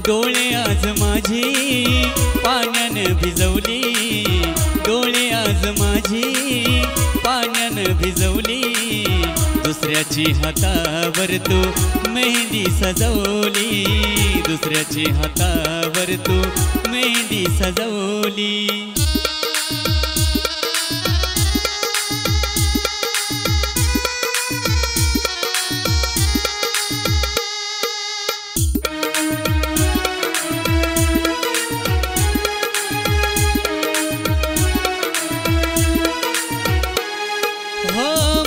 डोळे आज माझी पाण्यानं भिजवली, डोळे आज माझी पाण्यानं भिजवली। दुसऱ्याची हातावर तू मेहंदी सजवली, दुसऱ्याची हातावर तू मेहंदी सजवली।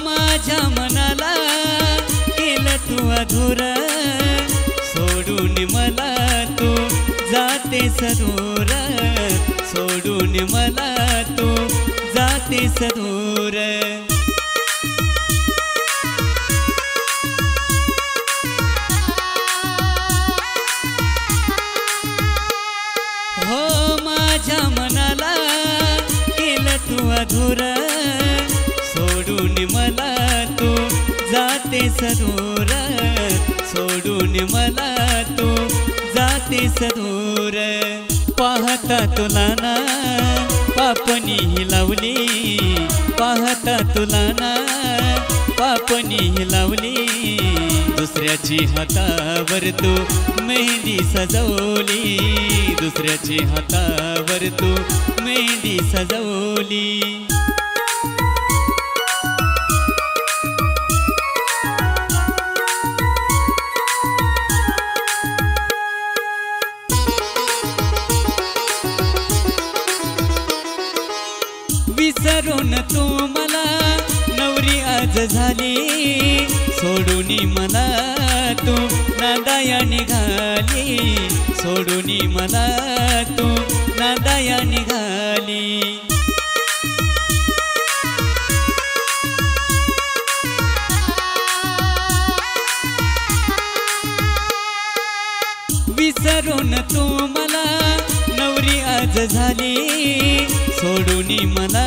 माझ्या मनाला केलं तू अधूर, सोडून मला तू जातेस दूर, सोडून मला तू जातेस दूर। हो माझ्या मनाला केलं तू अधूर, सोडून मला तू जातेस दूर, सोडून मला तू जातेस दूर। पाहता तुला ना पापणी हिलावली, पाहता तुला ना पापणी हिलावली। दुसऱ्याची हातावर तू मेहंदी सजवली, दुसऱ्याची हातावर तू मेहंदी सजवली। विसरून तू मला नवरी आज झाली, सोडून मला तू नादाया निघाली, सोडून मला तू नादाया निघाली। विसरून तू मला नवरी आज झाली, सोडून मला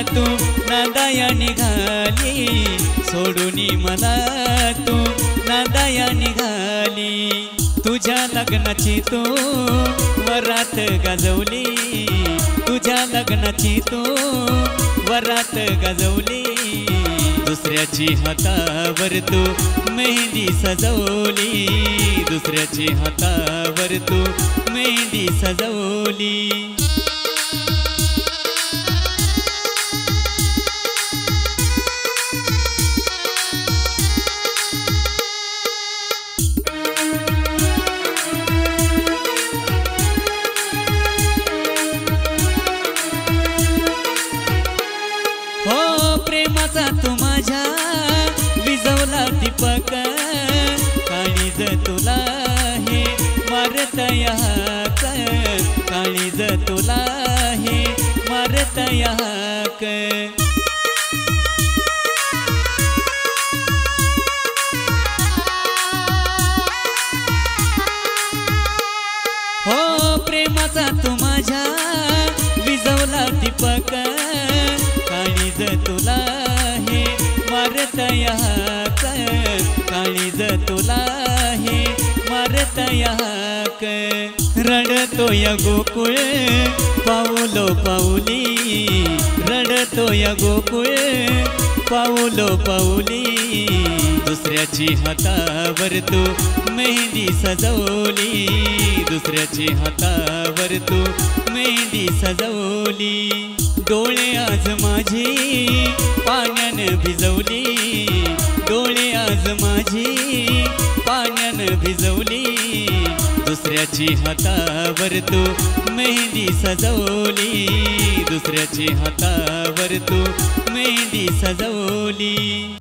तू नादाया निघाली, सोडून मला तू नादाया निघाली। तुझ्या लग्नाची तू वरात गाजवली, तुझ्या लग्नाची तू वरात गाजवली। दुसऱ्याची हातावर तू मेहंदी सजवली, दुसऱ्याची हातावर तू मेहंदी सजवली। हो प्रेमाचा तू माझ्या विझवला दीपक, काळीज तुला हे मारत याक, काळीज तुला हे मारत याक। हो प्रेमाचा तू माझ्या विझवला दीपक, काळीज तुला हे मारत याक, काळीज तुला हे मारत याक। रडतो या गोकुळ पाऊलो पाऊली, रडतो या गोकुळ पाऊलो पाऊली। दुसऱ्याची हातावर तू मेहंदी सजवली, दुसऱ्याची हातावर तू मेहंदी सजवली। डोळे आज माझी पाण्यानं भिजवली, डोळे आज माझी पाण्यानं भिजवली। दुसऱ्याची हातावर तू मेहंदी सजवली, दुसऱ्याची हातावर तू मेहंदी सजवली।